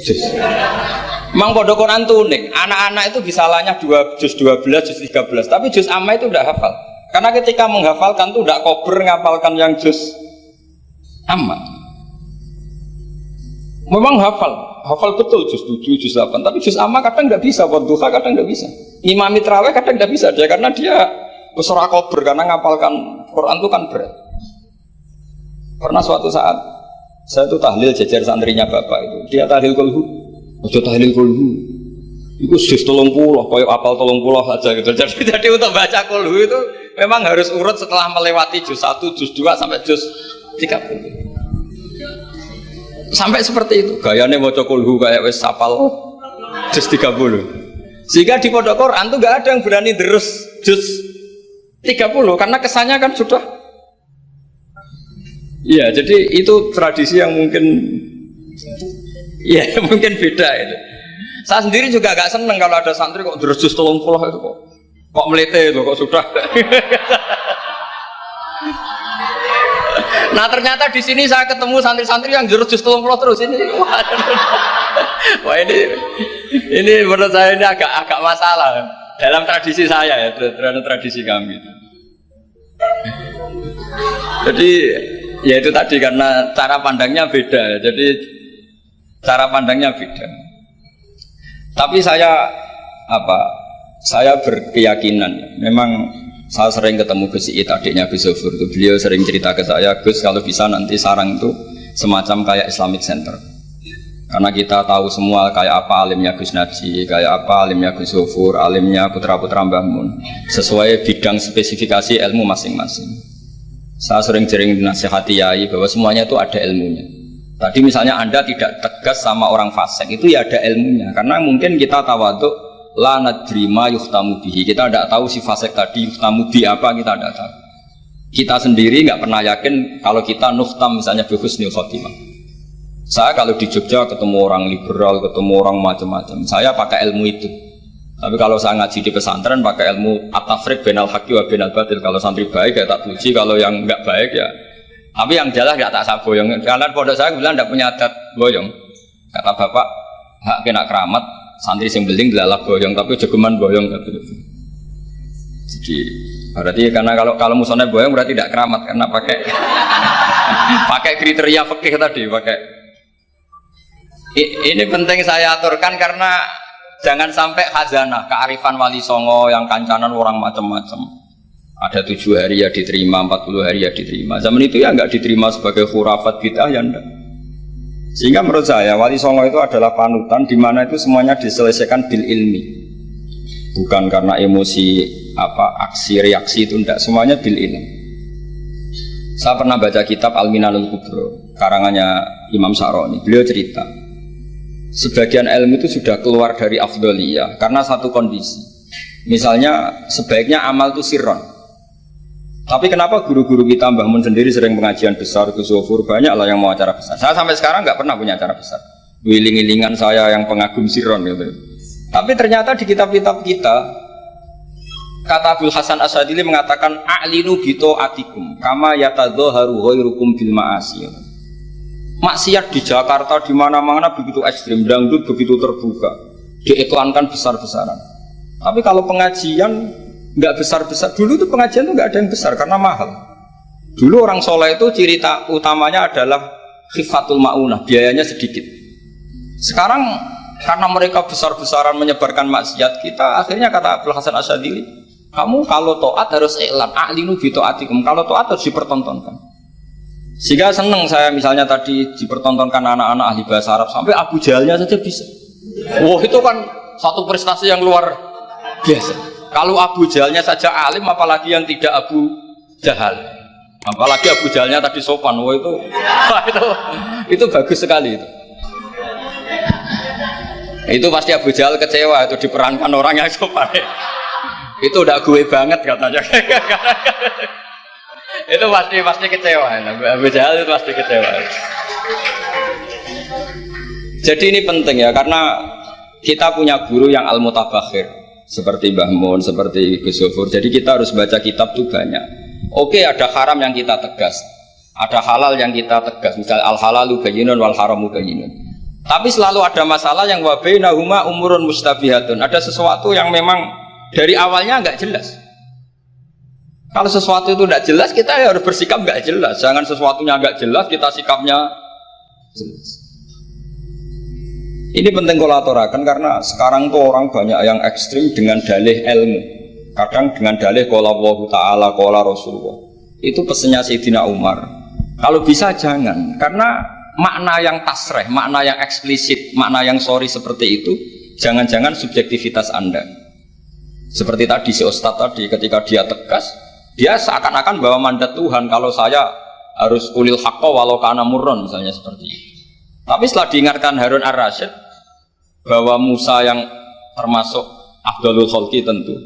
juz. Memang pondok Quran itu unik. Anak-anak itu bisa lanya 2 juz 12, juz 13, tapi juz amma itu udah hafal. Karena ketika menghafalkan itu udah kober ngapalkan yang juz amma. Memang hafal betul juz 7, juz 8, tapi juz amma kadang nggak bisa. Buat duha kadang nggak bisa. Imam Mitraweh kadang nggak bisa dia, karena dia Wis ora kober karena ngapalkan Quran itu kan berat. Pernah suatu saat saya tuh tahlil jajar santrinya bapak itu. Dia tahlil kulhu, ojo tahlil kulhu. Iku juz 30, koyo apal 30 aja gitu. Jadi untuk baca kulhu itu memang harus urut setelah melewati juz 1, juz 2 sampai juz 30. Sampai seperti itu. Gayane maca kulhu kayak wis apal juz 30. Sehingga di pondok Quran tuh enggak ada yang berani terus juz 30 karena kesannya kan sudah. Iya, jadi itu tradisi yang mungkin ya mungkin beda itu. Saya sendiri juga agak seneng kalau ada santri kok terus juz 30 itu kok melete itu kok sudah. Nah ternyata di sini saya ketemu santri-santri yang jurus juz 30 terus ini. Wah ini menurut saya ini agak masalah dalam tradisi saya ya, dalam tradisi kami. Jadi ya itu tadi karena cara pandangnya beda. Jadi cara pandangnya beda. Tapi saya berkeyakinan memang saya sering ketemu Gus Iit adiknya Gus Zofur itu beliau sering cerita ke saya, Gus kalau bisa nanti sarang itu semacam kayak Islamic Center karena kita tahu semua kayak apa alimnya Gus Naji, kayak apa alimnya Gus Zofur, alimnya putra-putra Mbah Mun sesuai bidang spesifikasi ilmu masing-masing. Saya sering nasihati yai bahwa semuanya itu ada ilmunya. Tadi misalnya Anda tidak tegas sama orang fasik itu ya ada ilmunya karena mungkin kita tawaduk la nadri ma yuhtamu bihi, kita tidak tahu si fasik tadi yuhtamu bi apa, kita tidak tahu. Kita sendiri nggak pernah yakin kalau kita nuhtam misalnya bi husnul khotimah. Saya kalau di Jogja ketemu orang liberal, ketemu orang macam-macam, saya pakai ilmu itu. Tapi kalau saya ngaji di pesantren pakai ilmu at-tafriq bainal haqqi wa bainal batil. Kalau santri baik ya tak puji, kalau yang nggak baik ya. Tapi yang jelas nggak tak saboyong. Karena pondok saya bilang tidak punya adat boyong. Kata bapak, hak kena keramat, santri sing beling dilalap boyong, tapi jogeman boyong gitu. Jadi berarti karena kalau musuhnya boyong berarti tidak keramat karena pakai pakai kriteria fikih tadi pakai. Ini penting saya aturkan karena jangan sampai khazanah kearifan wali songo yang kancanan orang macam-macam. Ada 7 hari ya diterima, 40 hari ya diterima. Zaman itu ya nggak diterima sebagai khurafat bid'ah ya enggak. Sehingga menurut saya Wali Songo itu adalah panutan di mana itu semuanya diselesaikan bil ilmi. Bukan karena emosi aksi reaksi itu enggak, semuanya bil ilmi. Saya pernah baca kitab Al-Minanul Kubro karangannya Imam Sa'roni. Beliau cerita sebagian ilmu itu sudah keluar dari afdholiyah karena satu kondisi. Misalnya sebaiknya amal itu sirron. Tapi kenapa guru-guru kita Mbah Mun sendiri sering pengajian besar, Gus Zofur banyak lah yang mau acara besar. Saya sampai sekarang nggak pernah punya acara besar. Wiling-wilingan saya yang pengagum sirron gitu. Tapi ternyata di kitab-kitab kita, kata Abdul Hasan Asadili mengatakan a'linu bito atikum kama yatadzaharu ghairukum bil ma'asi. Maksiat di Jakarta di mana-mana begitu ekstrim, dangdut begitu terbuka, diiklankan besar-besaran. Tapi kalau pengajian nggak besar-besar, dulu itu pengajian itu nggak ada yang besar karena mahal. Dulu orang soleh itu ciri utamanya adalah khifatul ma'unah, biayanya sedikit. Sekarang karena mereka besar-besaran menyebarkan maksiat, kita akhirnya kata Abdul Hasan Asyadili, kamu kalau to'at harus iklan, a'linu bi to'atikum, kalau to'at harus dipertontonkan. Sehingga seneng saya misalnya tadi dipertontonkan anak-anak ahli bahasa Arab sampai Abu Jahalnya saja bisa. Wah itu kan satu prestasi yang luar biasa. Kalau Abu Jahalnya saja alim, apalagi yang tidak Abu Jahal. Apalagi Abu Jahalnya tadi sopan, wah itu bagus sekali itu. Itu pasti Abu Jahal kecewa itu diperankan orang yang sopan. Itu udah gue banget katanya. Itu pasti kecewa. Abu Jahal itu pasti kecewa. Jadi ini penting ya karena kita punya guru yang al-mutabakhir. Seperti Mbah Mun, seperti Gus Zofur. Jadi kita harus baca kitab itu banyak. Oke, ada haram yang kita tegas, ada halal yang kita tegas. Misalnya al halalu bayyinun wal haramu bayyinun. Tapi selalu ada masalah yang wa bainahuma umurun mustabihatun. Ada sesuatu yang memang dari awalnya nggak jelas. Kalau sesuatu itu nggak jelas, kita harus bersikap nggak jelas. Jangan sesuatunya nggak jelas, kita sikapnya jelas. Ini penting kolaborakan karena sekarang tuh orang banyak yang ekstrim dengan dalih ilmu. Kadang dengan dalih qala Allahu taala qala Rasulullah. Itu pesannya Sayyidina Umar. Kalau bisa jangan, karena makna yang tasreh, makna yang eksplisit, makna yang sorry seperti itu, jangan-jangan subjektivitas Anda. Seperti tadi si Ustadz tadi, ketika dia tegas, dia seakan-akan bawa mandat Tuhan. Kalau saya harus ulil haqqa walau kana murron, misalnya seperti itu. Tapi setelah diingatkan Harun ar-Rasyid bahwa Musa yang termasuk Abdul Khalqi tentu,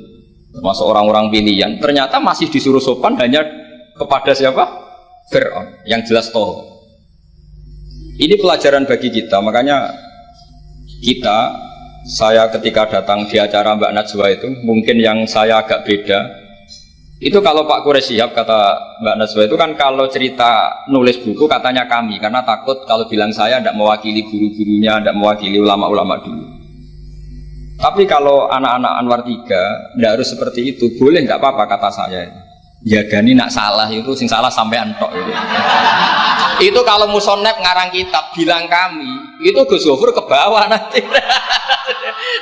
termasuk orang-orang pilihan, ternyata masih disuruh sopan hanya kepada siapa? Fir'aun, yang jelas toh. Ini pelajaran bagi kita, makanya saya ketika datang di acara Mbak Najwa itu, mungkin yang saya agak beda, itu kalau Pak Quraisy Shihab, kata Mbak Najwa itu kan kalau cerita nulis buku katanya kami, karena takut kalau bilang saya tidak mewakili guru-gurunya, tidak mewakili ulama-ulama dulu. Tapi kalau anak-anak Anwar 3 tidak harus seperti itu, boleh nggak apa-apa kata saya. Ya Gani nak salah itu, sing salah sampai antok itu. Itu kalau musonep ngarang kitab bilang kami, itu Gus Gofur ke bawah nanti.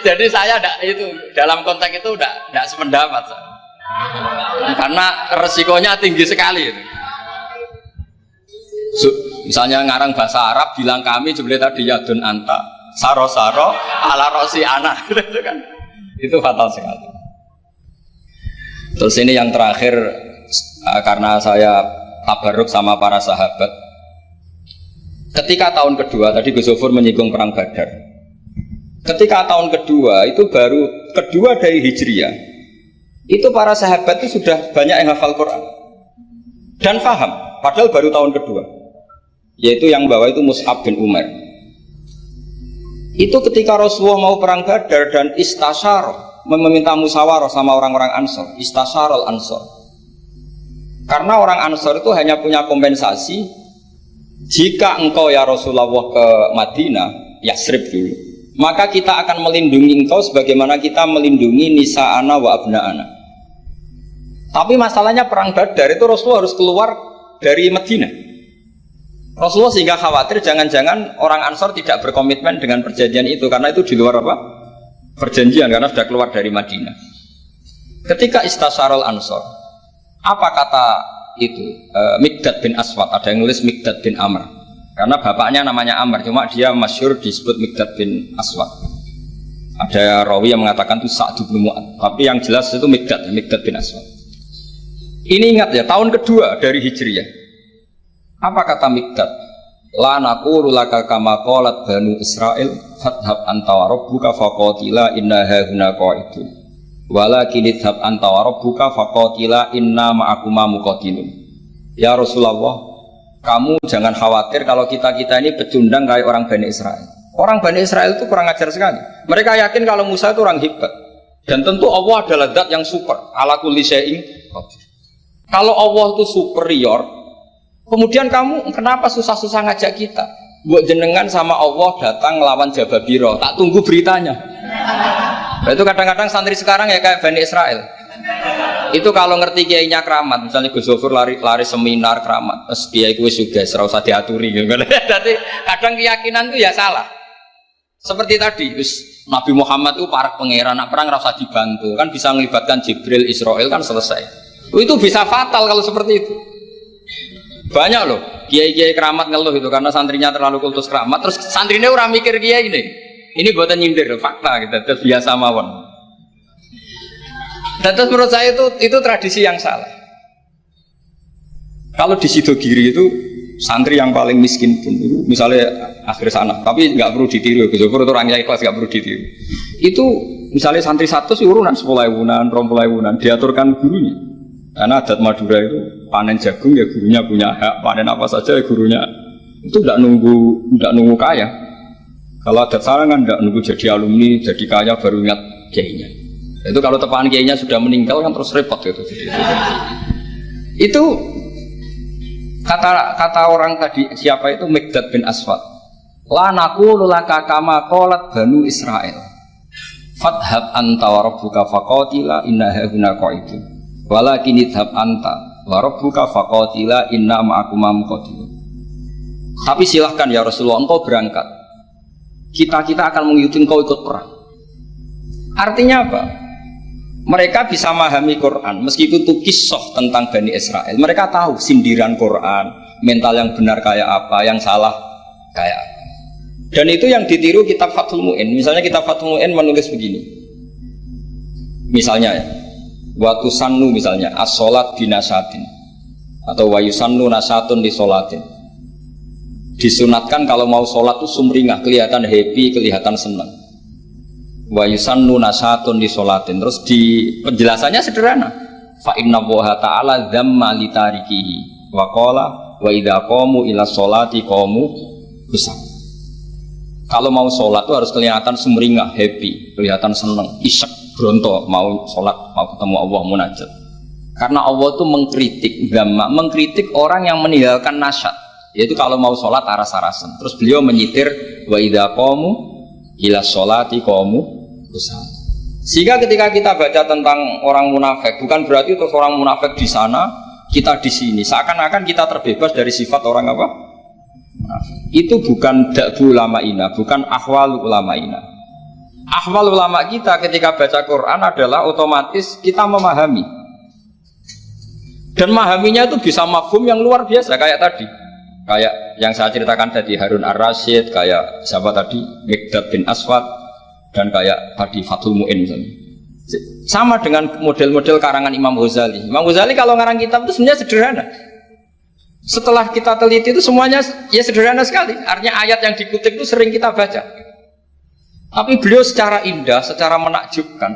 Jadi saya itu dalam konteks itu tidak sependapat, karena resikonya tinggi sekali. Misalnya ngarang bahasa Arab bilang kami jebule tadi yadun anta saro ala rosi anak, itu kan itu fatal sekali. Terus ini yang terakhir, karena saya tabarruk sama para sahabat. Ketika tahun kedua, tadi Gus Zofur menyinggung perang Badar. Ketika tahun kedua, itu baru kedua dari Hijriah, itu para sahabat itu sudah banyak yang hafal Quran dan faham, padahal baru tahun kedua. Yaitu yang bawa itu Mus'ab bin Umar. Itu ketika Rasulullah mau perang Badar dan istasyarah, meminta musyawarah sama orang-orang Ansor, istasyarul Ansor. Karena orang Ansor itu hanya punya kompensasi, jika engkau ya Rasulullah ke Madinah, Yasrib dulu, maka kita akan melindungi engkau sebagaimana kita melindungi nisa'ana wa abna'ana. Tapi masalahnya perang Badar itu Rasulullah harus keluar dari Madinah. Rasulullah sehingga khawatir jangan-jangan orang Ansor tidak berkomitmen dengan perjanjian itu, karena itu di luar apa? Perjanjian, karena sudah keluar dari Madinah. Ketika istasyarul Ansor, apa kata itu? Mikdad bin Aswad, ada yang nulis Mikdad bin Amr, karena bapaknya namanya Amr, cuma dia masyhur disebut Mikdad bin Aswad. Ada rawi yang mengatakan itu Sa'd bin Mu'ad, tapi yang jelas itu Mikdad bin Aswad. Ini ingat ya, tahun kedua dari Hijriyah. Apa kata Mikdad? La naqulu laka kama qalat Banu Israil fadhhab anta wa rabbuka faqatila inna hauna qa'idun walakin idhhab anta wa rabbuka faqatila inna ma'akuma muqatilun. Ya Rasulullah, kamu jangan khawatir kalau kita ini pecundang kayak orang Bani Israel. Orang Bani Israel itu kurang ajar sekali. Mereka yakin kalau Musa itu orang hebat, dan tentu Allah adalah zat yang super, ala kulli syai'in. Kalau Allah itu superior, kemudian kamu kenapa susah-susah ngajak kita? Buat jenengan sama Allah datang melawan Jababiro, tak tunggu beritanya. Nah, itu kadang-kadang santri sekarang ya kayak Bani Israel. Itu kalau ngerti kiainya keramat, misalnya Gus Zofur lari seminar keramat, terus kiai kuwi sudah serau usah diaturi gitu. Jadi kadang keyakinan itu ya salah. Seperti tadi, Nabi Muhammad itu para pangeran, nak perang rasa dibantu, kan bisa melibatkan Jibril, Israel, kan selesai. Itu bisa fatal kalau seperti itu. Banyak loh kiai-kiai keramat ngeluh itu karena santrinya terlalu kultus keramat, terus santrinya orang mikir kiai ini buatan nyindir, fakta gitu, terus biasa mawon. Dan terus menurut saya itu tradisi yang salah. Kalau di Sidogiri itu santri yang paling miskin pun itu misalnya akhir sana, tapi nggak perlu ditiru, gitu, itu orangnya ikhlas nggak perlu ditiru. Itu misalnya santri satu sih urunan 10.000-an, 20.000-an diaturkan gurunya. Karena adat Madura itu panen jagung ya gurunya punya hak, panen apa saja ya gurunya. Itu tidak nunggu kaya. Kalau adat sana kan tidak nunggu jadi alumni, jadi kaya baru ingat kiainya. Itu kalau tepahan kiainya sudah meninggal kan terus repot gitu. Itu kata orang tadi siapa itu Mikdad bin Aswad. La naqulu laka kama qalat Banu Israil. Fadhhab anta wa rabbuka faqatila inna hauna qa'idun. Walakin idhab anta wa rabbuka faqatila inna ma'akuma muqatilun. Tapi silahkan ya Rasulullah, engkau berangkat, kita akan mengikuti engkau ikut perang. Artinya apa? Mereka bisa memahami Quran meskipun itu kisah tentang Bani Israel. Mereka tahu sindiran Quran, mental yang benar kayak apa, yang salah kayak apa. Dan itu yang ditiru kitab Fathul Mu'in. Misalnya kitab Fathul Mu'in menulis begini. Misalnya ya, waktu sannu misalnya as-sholat binasatin atau wayusannu nasatun di sholatin. Disunatkan kalau mau sholat itu sumringah, kelihatan happy, kelihatan senang. Wa yusannu nasatun di sholatin. Terus di penjelasannya sederhana. Fa inna Allaha ta'ala dzamma li tarikihi wa qala wa idza qamu ila sholati qamu kusam. Kalau mau sholat itu harus kelihatan sumringah, happy, kelihatan senang, isyak, bronto mau sholat, mau ketemu Allah munajat. Karena Allah itu mengkritik dzamma, mengkritik orang yang meninggalkan nasyat. Yaitu kalau mau sholat aras-arasan. Terus beliau menyitir wa idza qamu ila sholati qamu. Sehingga ketika kita baca tentang orang munafik, bukan berarti terus orang munafik di sana, kita di sini. Seakan-akan kita terbebas dari sifat orang apa? Munafik. Itu bukan da'bu ulama'ina, bukan ahwal ulama'ina. Ahwal ulama kita ketika baca Quran adalah otomatis kita memahami. Dan memahaminya itu bisa mafhum yang luar biasa kayak tadi. Kayak yang saya ceritakan tadi Harun Ar-Rasyid, kayak siapa tadi? Miqdad bin Aswad. Dan kayak tadi Fathul Mu'in misalnya. Sama dengan model-model karangan Imam Ghazali. Imam Ghazali kalau ngarang kitab itu sebenarnya sederhana. Setelah kita teliti itu semuanya ya sederhana sekali. Artinya ayat yang dikutip itu sering kita baca. Tapi beliau secara indah, secara menakjubkan,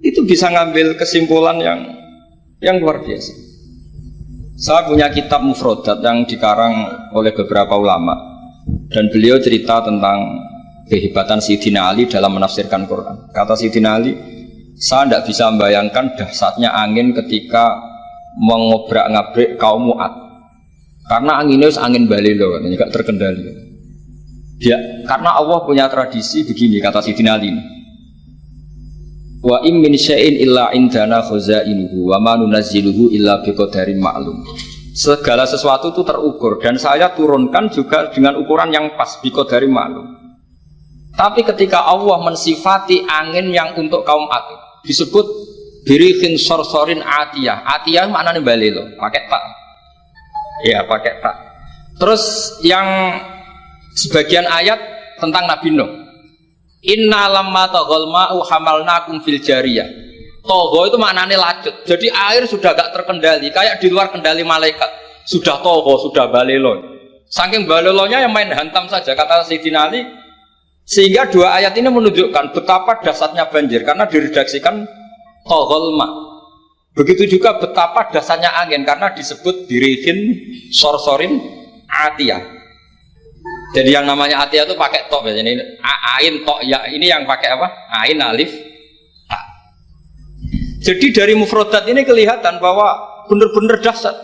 itu bisa ngambil kesimpulan yang luar biasa. Saya punya kitab Mufrodat yang dikarang oleh beberapa ulama. Dan beliau cerita tentang kehebatan Sayyidina Ali dalam menafsirkan Quran. Kata Sayyidina Ali, saya tidak bisa membayangkan dahsyatnya angin ketika mengobrak-ngabrik kaum Mu'ad. Karena anginnya angin balelo, tidak terkendali. Ya, karena Allah punya tradisi begini, kata Sayyidina Ali. Wa im min syai'in illa indana khazainuhu wa ma nunazziluhu illa biqadarin ma'lum. Segala sesuatu itu terukur dan saya turunkan juga dengan ukuran yang pas, biqadarin ma'lum. Tapi ketika Allah mensifati angin yang untuk kaum Ad disebut birihin sorsorin atiyah. Atiyah maknanya balelo, pakai tak. Ya, pakai tak. Terus yang sebagian ayat tentang Nabi Nuh. Inna lamma taghal ma'u hamalnakum fil jariyah. Togho itu maknanya lacut. Jadi air sudah gak terkendali, kayak di luar kendali malaikat. Sudah togho, sudah balelo. Saking balelonya yang main hantam saja kata Sayyidina Ali. Sehingga dua ayat ini menunjukkan betapa dahsyatnya banjir karena diredaksikan toghol ma. Begitu juga betapa dahsyatnya angin karena disebut birihin sorsorin atiyah. Jadi yang namanya atiyah itu pakai tok ya. Ini ain tok ya. Ini yang pakai apa? Ain alif ta. Jadi dari mufrodat ini kelihatan bahwa benar-benar dahsyat.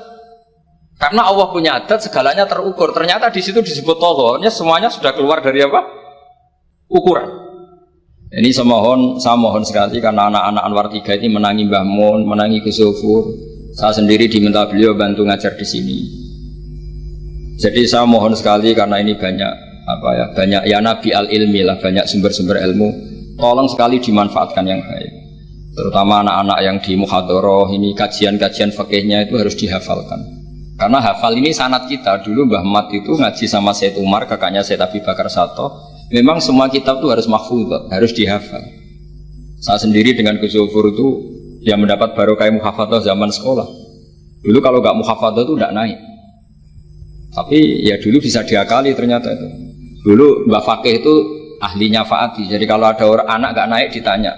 Karena Allah punya adat segalanya terukur. Ternyata di situ disebut togholnya semuanya sudah keluar dari apa? Ukuran. Ini saya mohon sekali karena anak-anak Anwar 3 ini menangi Mbah Mun, menangi Gus Zufur. Saya sendiri diminta beliau bantu ngajar di sini. Jadi saya mohon sekali karena ini banyak ya nabi al-ilmi lah, banyak sumber-sumber ilmu. Tolong sekali dimanfaatkan yang baik. Terutama anak-anak yang di muhadharah ini kajian-kajian fikihnya itu harus dihafalkan. Karena hafal ini sanad kita. Dulu Mbah Mat itu ngaji sama Said Umar, kakaknya Said Abi Bakar Sato. Memang semua kitab itu harus mahfudz, harus dihafal. Saya sendiri dengan Gus Zufur itu yang mendapat barokah muhafadzah zaman sekolah. Dulu kalau nggak muhafadzah itu tidak naik. Tapi ya dulu bisa diakali ternyata itu. Dulu Mbak Fakih itu ahlinya Faati. Jadi kalau ada orang anak nggak naik ditanya,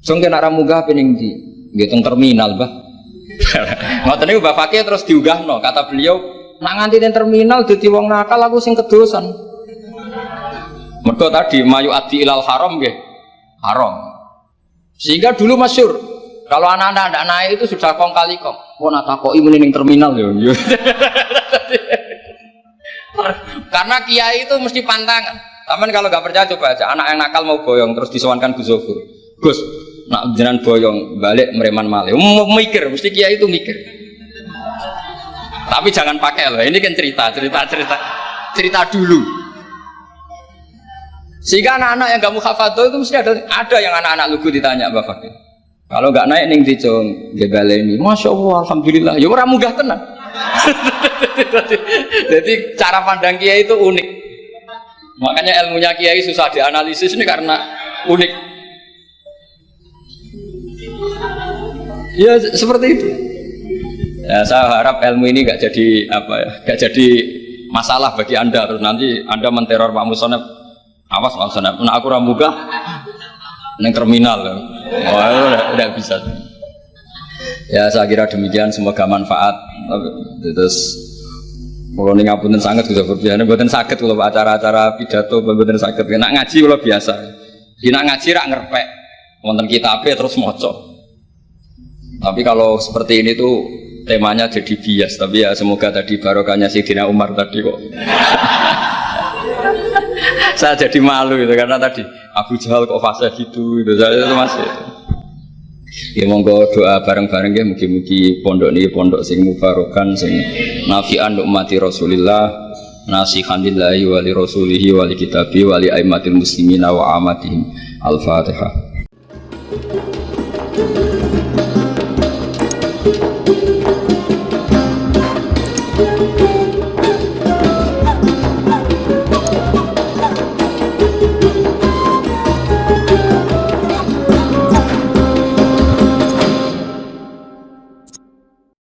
"Song kena ramuga pening di ngitung terminal, Mbah." Ngoten niku Mbak Fakih terus diunggahno. Kata beliau, "Nak nganti ning terminal dadi wong nakal aku sing kedosan." Mergo tadi mayu adi ilal haram nggih. Haram. Sehingga dulu masyhur kalau anak-anak tidak naik itu sudah kong kali kong. Oh nak takoki muni ning terminal ya. Karena kiai itu mesti pantangan. Taman kalau nggak percaya coba aja. Anak yang nakal mau boyong terus disowankan Gus Zufur. Gus, nak jenengan boyong balik mereman malih. Mikir, mesti kiai itu mikir. Tapi jangan pakai loh. Ini kan cerita dulu. Sehingga anak-anak yang gak muhafadzah itu mesti ada yang anak-anak lugu ditanya Mbak Fakir. Kalau nggak naik ning dicung ini, masya Allah, alhamdulillah. Ya orang munggah tenang. Jadi cara pandang kiai itu unik. Makanya ilmunya kiai susah dianalisis ini karena unik. Ya seperti itu. Ya, saya harap ilmu ini nggak jadi apa ya, nggak jadi masalah bagi anda. Terus nanti anda menteror Pak Musonep. Awas Pak Musonep, nah aku ramuga neng terminal. Wah, udah bisa. Ya saya kira demikian, semoga manfaat. Terus kalau ini ngapunten sangat sudah berbiasa, buatan sakit kalau acara-acara pidato buatan sakit. Nak ngaji kalau biasa, nak ngaji rak ngerpek, wonten kitabnya terus moco. Tapi kalau seperti ini tuh temanya jadi bias. Tapi ya semoga tadi barokahnya Sayyidina Umar tadi kok. Saya jadi malu gitu karena tadi Abu Jahal kok fase gitu, saya itu masih. Ya monggo doa bareng-bareng ya, mugi-mugi pondok ini pondok sing mubarokan, sing nafi'an ummati Rasulillah, nasihan lillahi wa li rasulihi wa li kitabi wa li aimatil muslimina wa amatihim. Al-Fatihah.